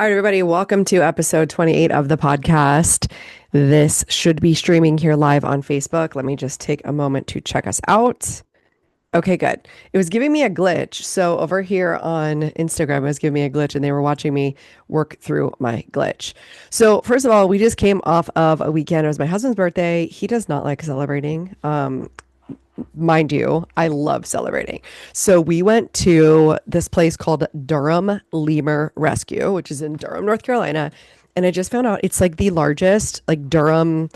All right, everybody, welcome to episode 28 of the podcast. This should be streaming here live on Facebook. Let me just take a moment to check us out. Okay, good. It was giving me a glitch. So over here on Instagram, it was giving me a glitch and they were watching me work through my glitch. So first of all, we just came off of a weekend. It was my husband's birthday. He does not like celebrating. Mind you, I love celebrating. So we went to this place called Durham Lemur Rescue, which is in Durham, North Carolina. And I just found out it's like the largest, like Durham,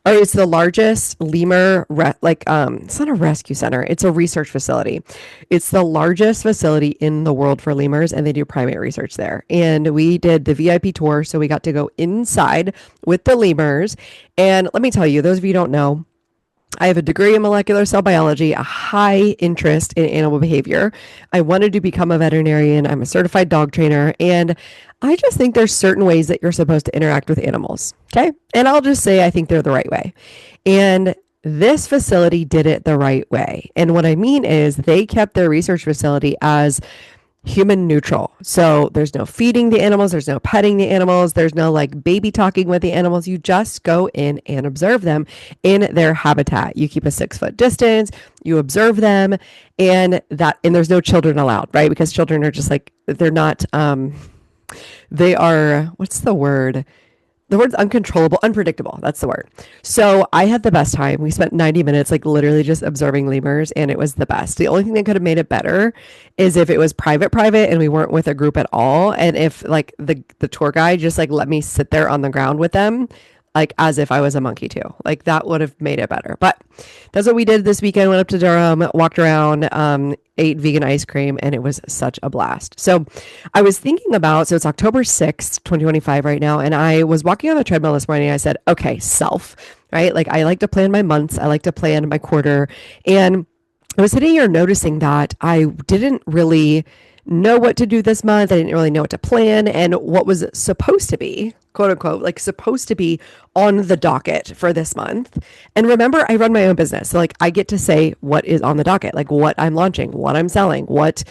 or it's the largest it's not a rescue center, it's a research facility. It's the largest facility in the world for lemurs, and they do primate research there. And we did the VIP tour, so we got to go inside with the lemurs. And let me tell you, those of you who don't know, I have a degree in molecular cell biology, a high interest in animal behavior. I wanted to become a veterinarian. I'm a certified dog trainer. And I just think there's certain ways that you're supposed to interact with animals. Okay. And I'll just say I think they're the right way. And this facility did it the right way. And what I mean is they kept their research facility as human neutral. So there's no feeding the animals, there's no petting the animals, there's no like baby talking with the animals. You just go in and observe them in their habitat. You keep a 6-foot distance, you observe them, and there's no children allowed, right? Because children are just like, they're not they are, what's the word? The word's uncontrollable, unpredictable. That's the word. So I had the best time. We spent 90 minutes, like literally just observing lemurs, and it was the best. The only thing that could have made it better is if it was private, and we weren't with a group at all. And if like the tour guide just like let me sit there on the ground with them, like as if I was a monkey too. Like that would have made it better. But that's what we did this weekend. Went up to Durham, walked around, ate vegan ice cream, and it was such a blast. So I was thinking about, so it's October 6th, 2025 right now. And I was walking on the treadmill this morning. And I said, okay, self, right? Like I like to plan my months. I like to plan my quarter. And I was sitting here noticing that I didn't really know what to do this month. I didn't really know what to plan and what was supposed to be, quote unquote, like supposed to be on the docket for this month. And remember, I run my own business. So like I get to say what is on the docket, like what I'm launching, what I'm selling, what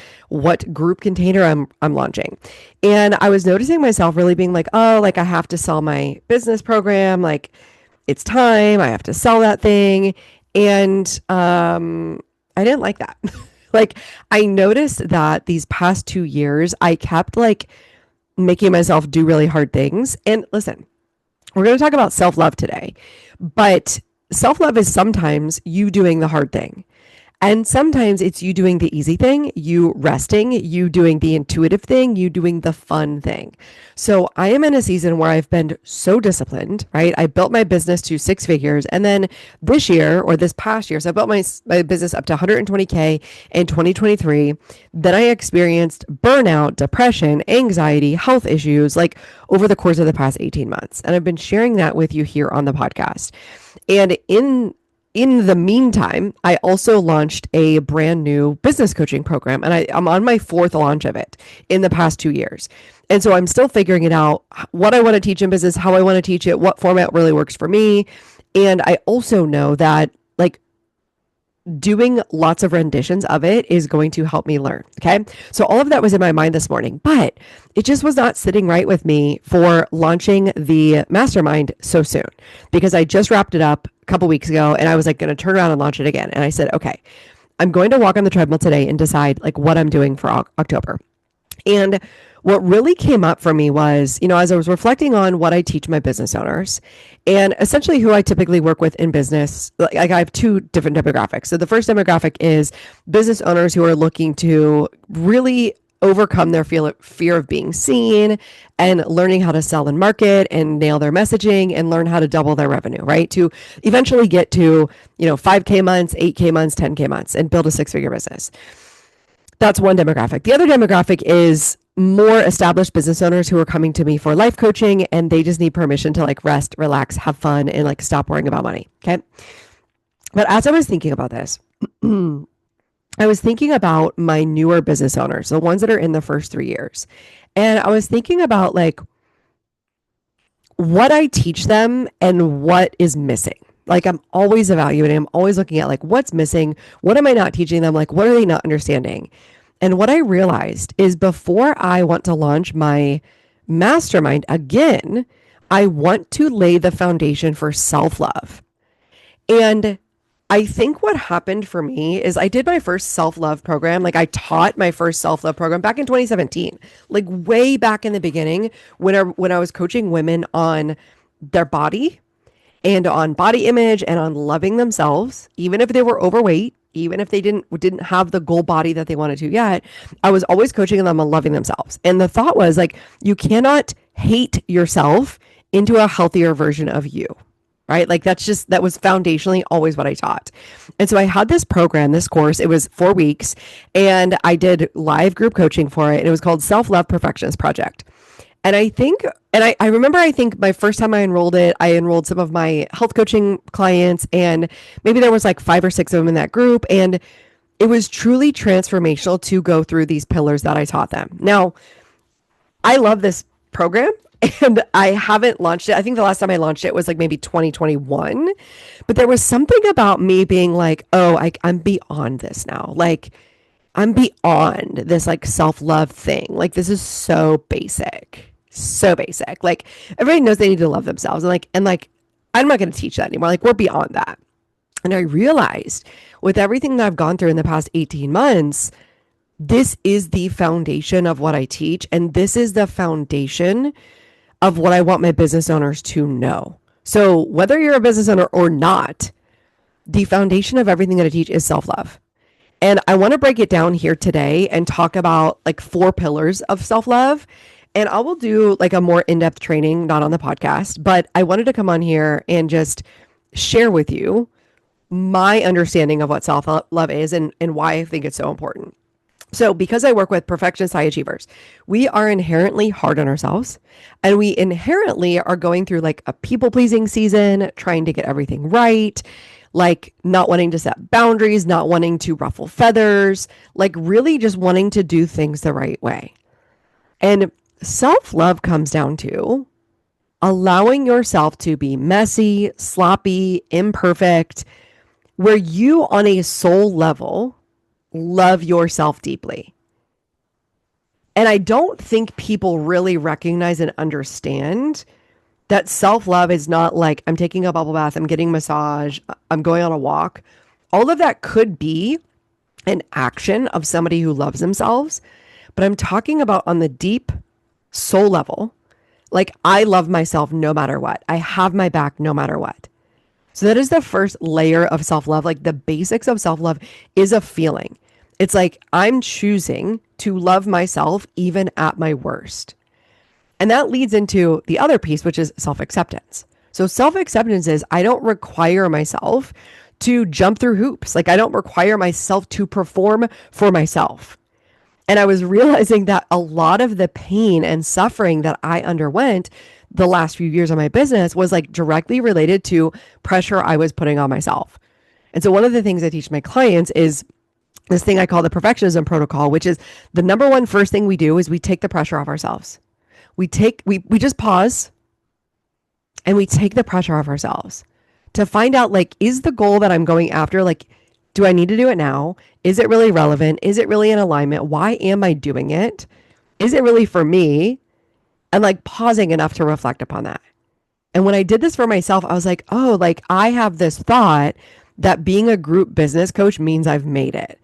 group container I'm launching. And I was noticing myself really being like, oh, like I have to sell my business program, like it's time, I have to sell that thing. And I didn't like that. Like I noticed that these past 2 years, I kept like making myself do really hard things. And listen, we're going to talk about self-love today, but self-love is sometimes you doing the hard thing. And sometimes it's you doing the easy thing, you resting, you doing the intuitive thing, you doing the fun thing. So I am in a season where I've been so disciplined, right? I built my business to 6 figures. And then this year or this past year, so I built my business up to 120K in 2023. Then I experienced burnout, depression, anxiety, health issues, like over the course of the past 18 months. And I've been sharing that with you here on the podcast. And in the meantime, I also launched a brand new business coaching program, and I'm on my 4th launch of it in the past 2 years. And so I'm still figuring it out, what I want to teach in business, how I want to teach it, what format really works for me. And I also know that like doing lots of renditions of it is going to help me learn. Okay. So all of that was in my mind this morning, but it just was not sitting right with me for launching the mastermind so soon because I just wrapped it up a couple weeks ago and I was like going to turn around and launch it again. And I said, okay, I'm going to walk on the treadmill today and decide like what I'm doing for October. And what really came up for me was, as I was reflecting on what I teach my business owners and essentially who I typically work with in business, like I have 2 different demographics. So the first demographic is business owners who are looking to really overcome their fear of being seen and learning how to sell and market and nail their messaging and learn how to double their revenue, right? To eventually get to, 5K months, 8K months, 10K months and build a 6-figure business. That's one demographic. The other demographic is more established business owners who are coming to me for life coaching and they just need permission to like rest, relax, have fun, and like stop worrying about money. Okay. But as I was thinking about this, I was thinking about my newer business owners, the ones that are in the first 3 years. And I was thinking about like what I teach them and what is missing. Like I'm always evaluating, I'm always looking at like what's missing, what am I not teaching them, like what are they not understanding? And what I realized is before I want to launch my mastermind, again, I want to lay the foundation for self-love. And I think what happened for me is I did my first self-love program. Like I taught my first self-love program back in 2017, like way back in the beginning when I was coaching women on their body and on body image and on loving themselves, even if they were overweight, even if they didn't have the goal body that they wanted to yet. I was always coaching them on loving themselves. And the thought was like, you cannot hate yourself into a healthier version of you. Right? Like that was foundationally always what I taught. And so I had this program, this course, it was 4 weeks, and I did live group coaching for it. And it was called Self-Love Perfectionist Project. And I remember, I think my first time I enrolled it, I enrolled some of my health coaching clients, and maybe there was like 5 or 6 of them in that group. And it was truly transformational to go through these pillars that I taught them. Now, I love this program and I haven't launched it. I think the last time I launched it was like maybe 2021. But there was something about me being like, oh, I'm beyond this now. Like, I'm beyond this like self love thing. Like, this is so basic. So basic. Like, everybody knows they need to love themselves. And like, I'm not going to teach that anymore. Like, we're beyond that. And I realized with everything that I've gone through in the past 18 months, this is the foundation of what I teach. And this is the foundation of what I want my business owners to know. So whether you're a business owner or not, the foundation of everything that I teach is self-love. And I want to break it down here today and talk about like 4 pillars of self-love. And I will do like a more in-depth training, not on the podcast, but I wanted to come on here and just share with you my understanding of what self-love is and why I think it's so important. So because I work with perfectionist high achievers, we are inherently hard on ourselves, and we inherently are going through like a people pleasing season, trying to get everything right, like not wanting to set boundaries, not wanting to ruffle feathers, like really just wanting to do things the right way. And self-love comes down to allowing yourself to be messy, sloppy, imperfect, where you on a soul level love yourself deeply. And I don't think people really recognize and understand that self-love is not like I'm taking a bubble bath, I'm getting a massage, I'm going on a walk. All of that could be an action of somebody who loves themselves, but I'm talking about on the deep soul level. Like, I love myself no matter what. I have my back no matter what. So that is the first layer of self-love. Like, the basics of self-love is a feeling. It's like I'm choosing to love myself even at my worst. And that leads into the other piece, which is self-acceptance. So self-acceptance is I don't require myself to jump through hoops. Like, I don't require myself to perform for myself. And I was realizing that a lot of the pain and suffering that I underwent the last few years of my business was like directly related to pressure I was putting on myself. And so one of the things I teach my clients is this thing I call the perfectionism protocol, which is the number one first thing we do is we take the pressure off ourselves. We just pause and we take the pressure off ourselves to find out, like, is the goal that I'm going after, like, do I need to do it now? Is it really relevant? Is it really in alignment? Why am I doing it? Is it really for me? And like pausing enough to reflect upon that. And when I did this for myself, I was like, oh, like I have this thought that being a group business coach means I've made it.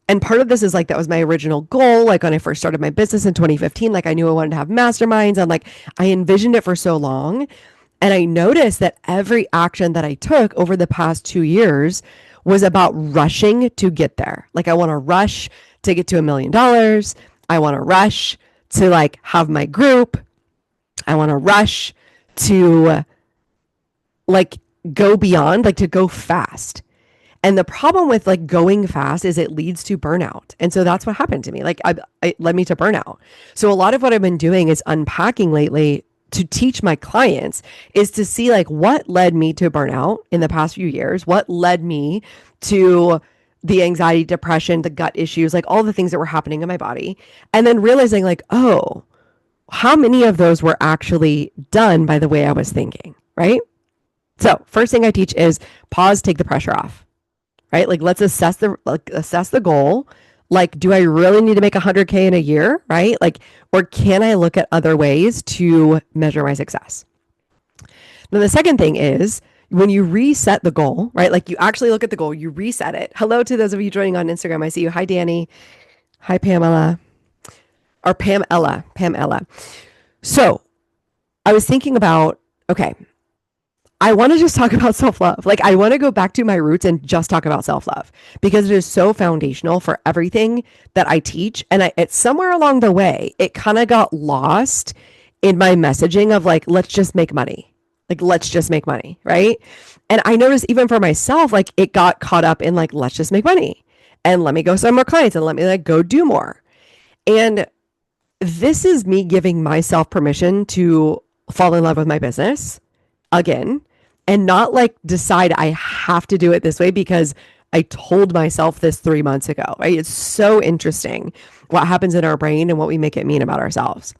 And part of this is like, that was my original goal. Like when I first started my business in 2015, like I knew I wanted to have masterminds, and like I envisioned it for so long. And I noticed that every action that I took over the past 2 years was about rushing to get there. Like I want to rush to get to $1 million. I want to rush to like have my group. I want to rush to like go beyond, like to go fast. And the problem with like going fast is it leads to burnout. And so that's what happened to me. Like it led me to burnout. So a lot of what I've been doing is unpacking lately to teach my clients is to see like what led me to burnout in the past few years, what led me to the anxiety, depression, the gut issues, like all the things that were happening in my body. And then realizing like, oh, how many of those were actually done by the way I was thinking, right? So first thing I teach is pause, take the pressure off, right? Like let's assess the goal. Like, do I really need to make 100K in a year, right? Like, or can I look at other ways to measure my success? Then the second thing is when you reset the goal, right? Like you actually look at the goal, you reset it. Hello to those of you joining on Instagram. I see you. Hi, Danny. Hi, Pamela. Or Pamela. Pamela. So I was thinking about, okay, I want to just talk about self love. Like, I want to go back to my roots and just talk about self love because it is so foundational for everything that I teach. And it's somewhere along the way, it kind of got lost in my messaging of like, let's just make money. Like, let's just make money. Right. And I noticed even for myself, like, it got caught up in like, let's just make money and let me go sign more clients and let me like go do more. And this is me giving myself permission to fall in love with my business again and not like decide I have to do it this way because I told myself this 3 months ago, right? It's so interesting what happens in our brain and what we make it mean about ourselves.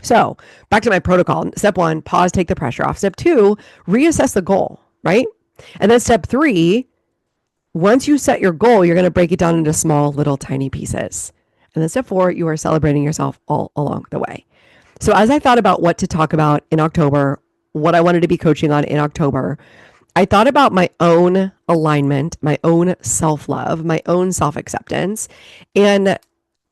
So back to my protocol. Step 1, pause, take the pressure off. Step 2, reassess the goal, right? And then step 3, once you set your goal, you're going to break it down into small, little, tiny pieces. And then step 4, you are celebrating yourself all along the way. So as I thought about what to talk about in October, what I wanted to be coaching on in October, I thought about my own alignment, my own self-love, my own self-acceptance. And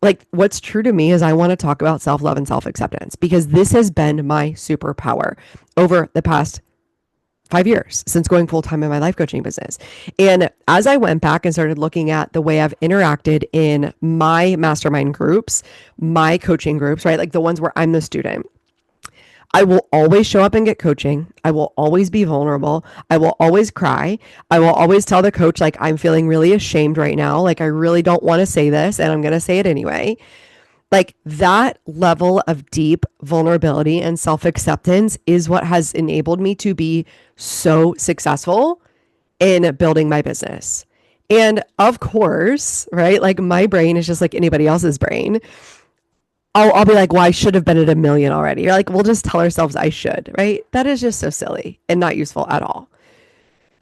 like what's true to me is I want to talk about self-love and self-acceptance because this has been my superpower over the past 5 years since going full time in my life coaching business. And as I went back and started looking at the way I've interacted in my mastermind groups, my coaching groups, right? Like the ones where I'm the student, I will always show up and get coaching. I will always be vulnerable. I will always cry. I will always tell the coach, like, I'm feeling really ashamed right now. Like, I really don't want to say this, and I'm going to say it anyway. Like, that level of deep vulnerability and self acceptance is what has enabled me to be so successful in building my business. And of course, right? Like, my brain is just like anybody else's brain. I'll be like, well, I should have been at 1 million already. You're like, we'll just tell ourselves I should, right? That is just so silly and not useful at all.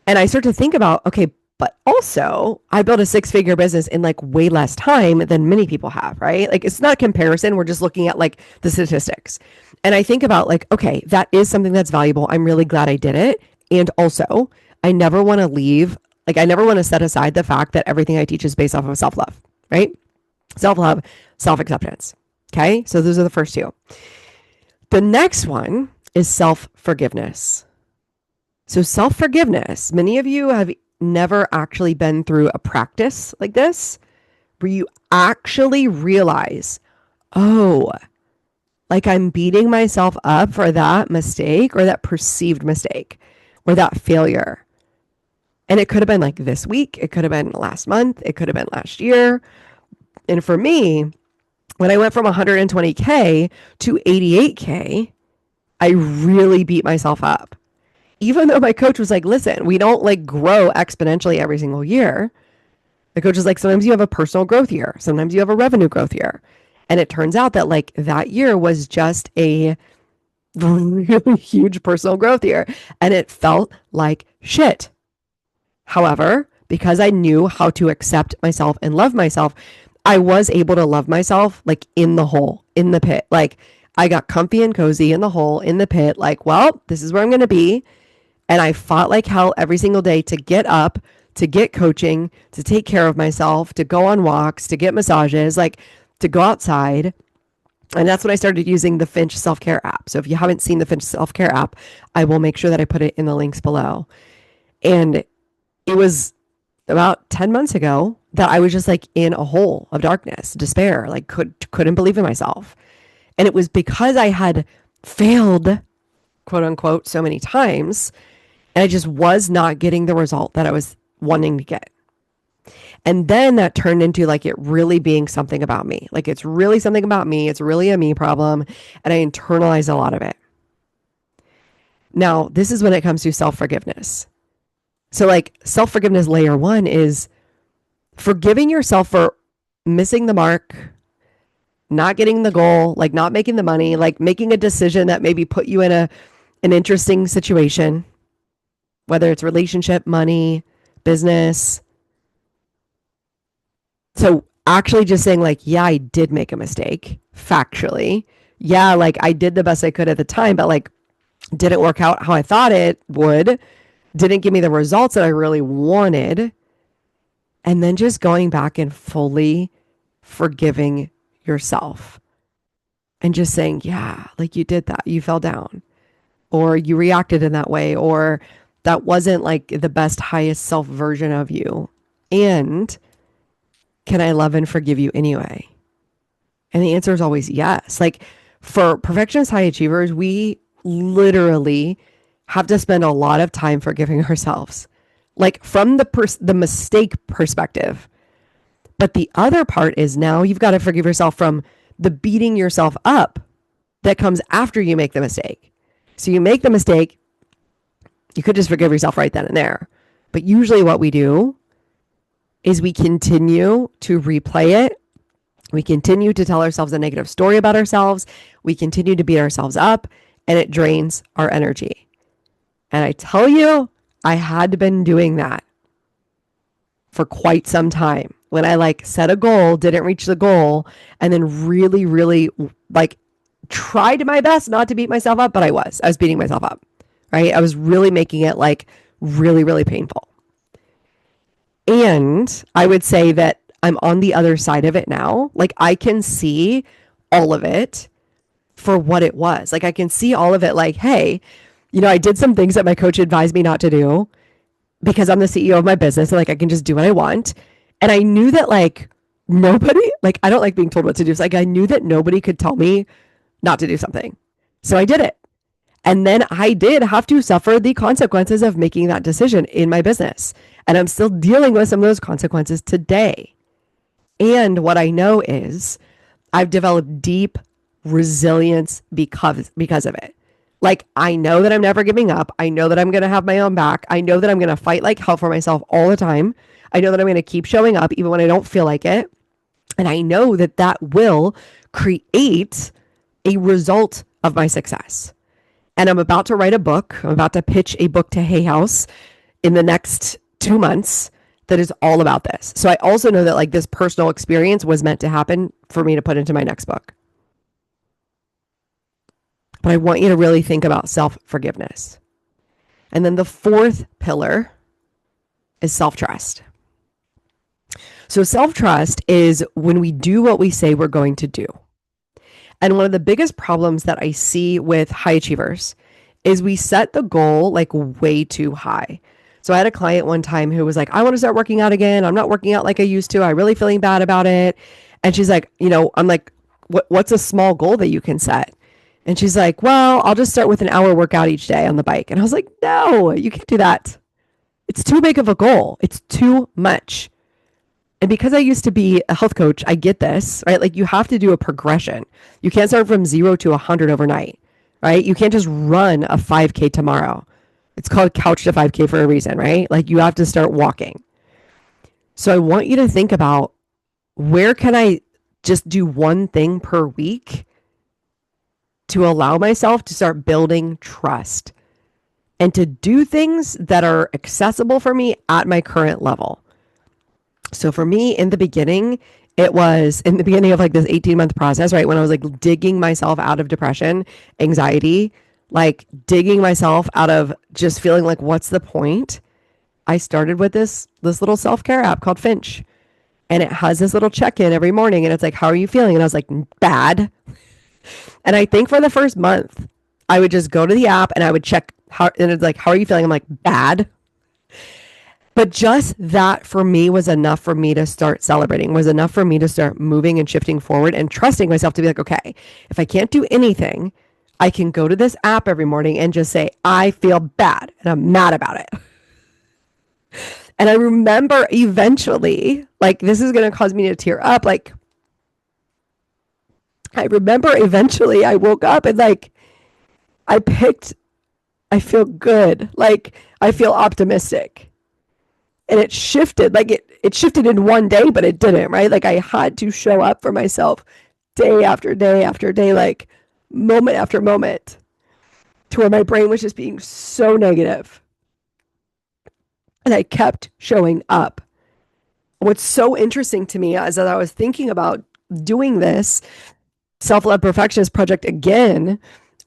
And I start to think about, okay, but also I built a 6-figure business in like way less time than many people have, right? Like it's not a comparison. We're just looking at like the statistics. And I think about like, okay, that is something that's valuable. I'm really glad I did it. And also I never want to leave, like I never want to set aside the fact that everything I teach is based off of self-love, right? Self-love, self-acceptance. Okay, so those are the first two. The next one is self-forgiveness. So self-forgiveness, many of you have never actually been through a practice like this where you actually realize, oh, like I'm beating myself up for that mistake or that perceived mistake or that failure. And it could have been like this week. It could have been last month. It could have been last year. And for me, when I went from 120K to 88K, I really beat myself up. Even though my coach was like, listen, we don't like grow exponentially every single year. The coach is like, sometimes you have a personal growth year. Sometimes you have a revenue growth year. And it turns out that like that year was just a really huge personal growth year. And it felt like shit. However, because I knew how to accept myself and love myself, I was able to love myself like in the hole, in the pit. Like I got comfy and cozy in the hole, in the pit. Like, well, this is where I'm going to be. And I fought like hell every single day to get up, to get coaching, to take care of myself, to go on walks, to get massages, like to go outside. And that's when I started using the Finch self-care app. So if you haven't seen the Finch self-care app, I will make sure that I put it in the links below. And it was about 10 months ago that I was just like in a hole of darkness, despair, like couldn't believe in myself. And it was because I had failed, quote unquote, so many times, and I just was not getting the result that I was wanting to get. And then that turned into like it really being something about me. Like it's really something about me. It's really a me problem. And I internalized a lot of it. Now, this is when it comes to self-forgiveness. So like self-forgiveness layer 1 is forgiving yourself for missing the mark, not getting the goal, like not making the money, like making a decision that maybe put you in an interesting situation, whether it's relationship, money, business. So actually just saying like, yeah, I did make a mistake factually. Yeah, like I did the best I could at the time, but like didn't work out how I thought it would, didn't give me the results that I really wanted. And then just going back and fully forgiving yourself and just saying, yeah, like you did that. You fell down or you reacted in that way, or that wasn't like the best, highest self version of you. And can I love and forgive you anyway? And the answer is always yes. Like for perfectionist high achievers, we literally have to spend a lot of time forgiving ourselves, like from the mistake perspective. But the other part is now you've got to forgive yourself from the beating yourself up that comes after you make the mistake. So you make the mistake, you could just forgive yourself right then and there. But usually what we do is we continue to replay it. We continue to tell ourselves a negative story about ourselves. We continue to beat ourselves up, and it drains our energy. And I tell you, I had been doing that for quite some time. When I like set a goal, didn't reach the goal, and then really, really like tried my best not to beat myself up, but I was beating myself up, right? I was really making it like really, really painful. And I would say that I'm on the other side of it now. Like I can see all of it for what it was. Like I can see all of it like, hey, you know, I did some things that my coach advised me not to do because I'm the CEO of my business and like I can just do what I want. And I knew that like nobody, like I don't like being told what to do. So like I knew that nobody could tell me not to do something. So I did it. And then I did have to suffer the consequences of making that decision in my business. And I'm still dealing with some of those consequences today. And what I know is I've developed deep resilience because of it. Like I know that I'm never giving up. I know that I'm going to have my own back. I know that I'm going to fight like hell for myself all the time. I know that I'm going to keep showing up even when I don't feel like it. And I know that that will create a result of my success. And I'm about to write a book. I'm about to pitch a book to Hay House in the next 2 months that is all about this. So I also know that like this personal experience was meant to happen for me to put into my next book. But I want you to really think about self-forgiveness. And then the fourth pillar is self-trust. So self-trust is when we do what we say we're going to do. And one of the biggest problems that I see with high achievers is we set the goal like way too high. So I had a client one time who was like, I want to start working out again. I'm not working out like I used to. I'm really feeling bad about it. And she's like, you know, I'm like, what's a small goal that you can set? And she's like, well, I'll just start with an hour workout each day on the bike. And I was like, no, you can't do that. It's too big of a goal. It's too much. And because I used to be a health coach, I get this, right? Like you have to do a progression. You can't start from 0 to 100 overnight, right? You can't just run a 5K tomorrow. It's called couch to 5K for a reason, right? Like you have to start walking. So I want you to think about where can I just do one thing per week to allow myself to start building trust and to do things that are accessible for me at my current level. So for me in the beginning, it was in the beginning of like this 18-month process, right? When I was like digging myself out of depression, anxiety, like digging myself out of just feeling like, what's the point? I started with this little self-care app called Finch. And it has this little check-in every morning. And it's like, how are you feeling? And I was like, bad. And I think for the first month, I would just go to the app and I would check how, and it's like, how are you feeling? I'm like, bad. But just that for me was enough for me to start celebrating, was enough for me to start moving and shifting forward and trusting myself to be like, okay, if I can't do anything, I can go to this app every morning and just say, I feel bad and I'm mad about it. And I remember eventually, like, this is going to cause me to tear up. Like, I remember eventually I woke up and like, I feel good. Like, I feel optimistic. And it shifted, like it shifted in one day, but it didn't, right? Like I had to show up for myself day after day after day, like moment after moment, to where my brain was just being so negative. And I kept showing up. what's so interesting to me is that I was thinking about doing this self-love perfectionist project again.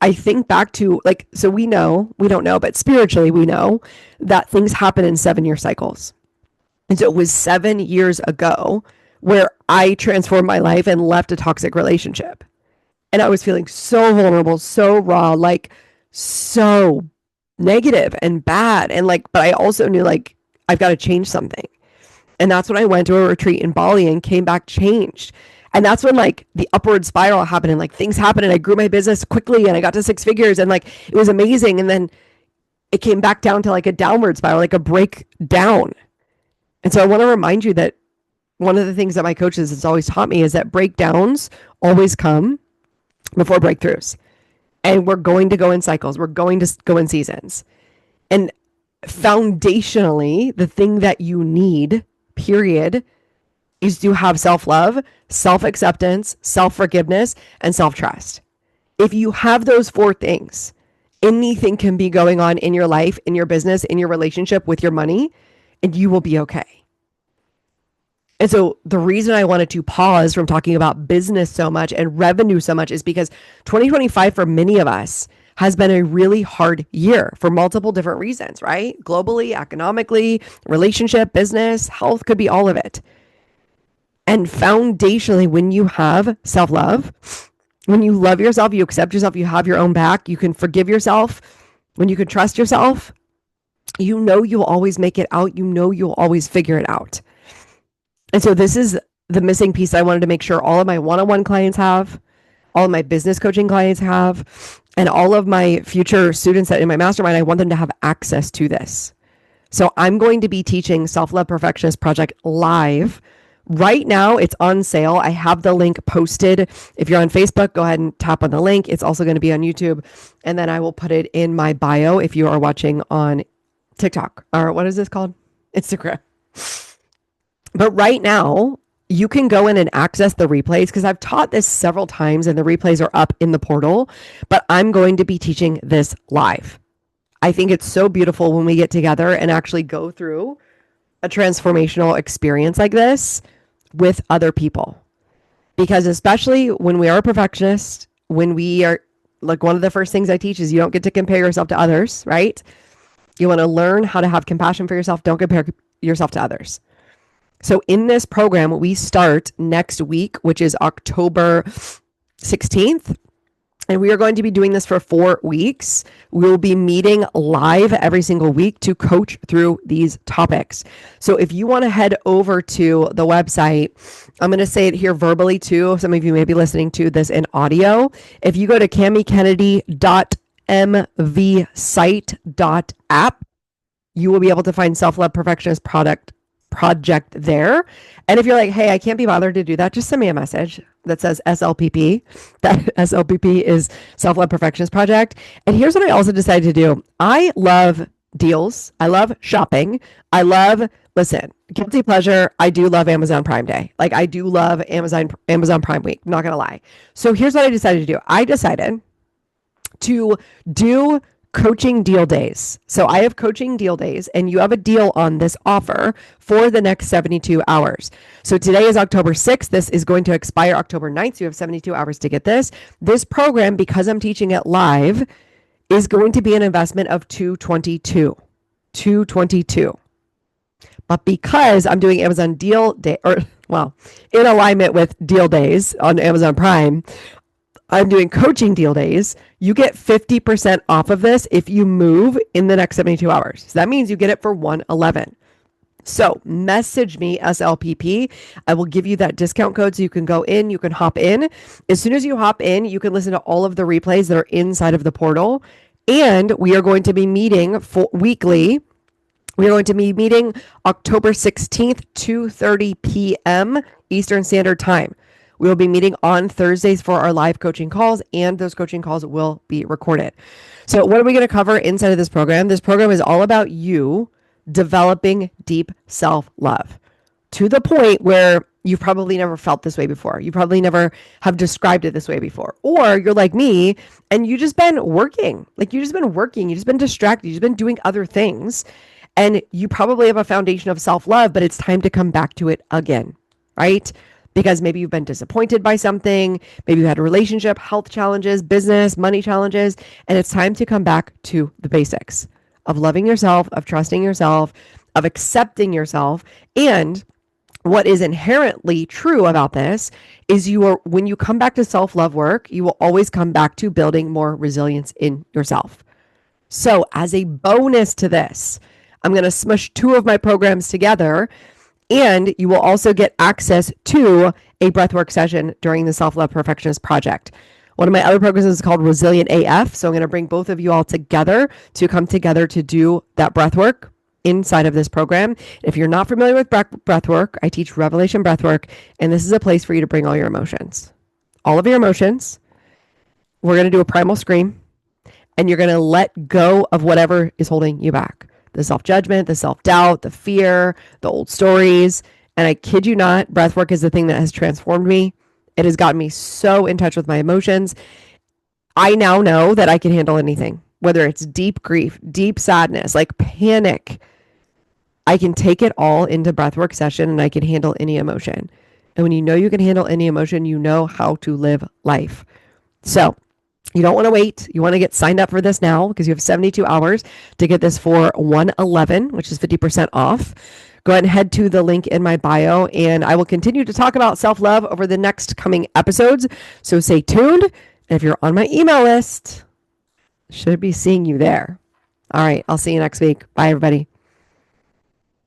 I think back to like, so we don't know, but spiritually we know that things happen in 7-year cycles. And so it was 7 years ago where I transformed my life and left a toxic relationship. And I was feeling so vulnerable, so raw, like so negative and bad. And like, but I also knew like, I've got to change something. And that's when I went to a retreat in Bali and came back changed. And that's when like the upward spiral happened and like things happened and I grew my business quickly and I got to 6 figures and like it was amazing. And then it came back down to like a downward spiral, like a breakdown. And so I want to remind you that one of the things that my coaches has always taught me is that breakdowns always come before breakthroughs. And we're going to go in cycles. We're going to go in seasons. And foundationally, the thing that you need, period, is to have self-love, self-acceptance, self-forgiveness, and self-trust. If you have those 4 things, anything can be going on in your life, in your business, in your relationship, with your money, and you will be okay. And so the reason I wanted to pause from talking about business so much and revenue so much is because 2025 for many of us has been a really hard year for multiple different reasons, right? Globally, economically, relationship, business, health, could be all of it. And foundationally, when you have self-love, when you love yourself, you accept yourself, you have your own back, you can forgive yourself, when you can trust yourself, you know you'll always make it out. You know you'll always figure it out. And so this is the missing piece I wanted to make sure all of my one-on-one clients have, all of my business coaching clients have, and all of my future students that in my mastermind, I want them to have access to this. So I'm going to be teaching Self-Love Perfectionist Project live. Right now, it's on sale. I have the link posted. If you're on Facebook, go ahead and tap on the link. It's also going to be on YouTube. And then I will put it in my bio if you are watching on TikTok, or what is this called? Instagram. But right now, you can go in and access the replays because I've taught this several times and the replays are up in the portal, but I'm going to be teaching this live. I think it's so beautiful when we get together and actually go through a transformational experience like this with other people. Because especially when we are a perfectionist, when we are, like, one of the first things I teach is you don't get to compare yourself to others, right? You want to learn how to have compassion for yourself. Don't compare yourself to others. So in this program, we start next week, which is October 16th. And we are going to be doing this for 4 weeks. We will be meeting live every single week to coach through these topics. So if you want to head over to the website, I'm going to say it here verbally too. Some of you may be listening to this in audio. If you go to cammykennedy.mvsite.app, you will be able to find Self-Love Perfectionist project there. And if you're like, hey, I can't be bothered to do that, just send me a message that says SLPP. That SLPP is Self-Love Perfectionist Project. And here's what I also decided to do. I love deals. I love shopping. Listen, guilty pleasure. I do love Amazon Prime Day. Like, I do love Amazon Prime Week. I'm not going to lie. So here's what I decided to do. I decided to do coaching deal days. So I have coaching deal days and you have a deal on this offer for the next 72 hours. So today is October 6th. This is going to expire October 9th. So you have 72 hours to get this. This program, because I'm teaching it live, is going to be an investment of $222. But because I'm doing Amazon deal day, or well, in alignment with deal days on Amazon Prime, I'm doing coaching deal days. You get 50% off of this if you move in the next 72 hours. So that means you get it for $111. So message me, SLPP. I will give you that discount code so you can go in, you can hop in. As soon as you hop in, you can listen to all of the replays that are inside of the portal. And we are going to be meeting weekly. We are going to be meeting October 16th, 2:30 p.m. Eastern Standard Time. We will be meeting on Thursdays for our live coaching calls, and those coaching calls will be recorded. So what are we going to cover inside of this program? This program is all about you developing deep self-love to the point where you've probably never felt this way before. You probably never have described it this way before. Or you're like me and you've just been working. You've just been distracted. You've just been doing other things. And you probably have a foundation of self-love, but it's time to come back to it again, right? Because maybe you've been disappointed by something, maybe you had a relationship, health challenges, business, money challenges, and it's time to come back to the basics of loving yourself, of trusting yourself, of accepting yourself. And what is inherently true about this is when you come back to self-love work, you will always come back to building more resilience in yourself. So, as a bonus to this, I'm going to smush two of my programs together, and you will also get access to a breathwork session during the Self Love Perfectionist Project. One of my other programs is called Resilient AF. So, I'm going to bring both of you all together to come together to do that breathwork inside of this program. If you're not familiar with breathwork, I teach Revelation breathwork, and this is a place for you to bring all your emotions. All of your emotions. We're going to do a primal scream, and you're going to let go of whatever is holding you back. The self-judgment, the self-doubt, the fear, the old stories. And I kid you not, breathwork is the thing that has transformed me. It has gotten me so in touch with my emotions. I now know that I can handle anything, whether it's deep grief, deep sadness, like panic. I can take it all into breathwork session and I can handle any emotion. And when you know you can handle any emotion, you know how to live life. So you don't want to wait. You want to get signed up for this now because you have 72 hours to get this for $111, which is 50% off. Go ahead and head to the link in my bio, and I will continue to talk about self-love over the next coming episodes. So stay tuned. And if you're on my email list, should be seeing you there. All right. I'll see you next week. Bye, everybody.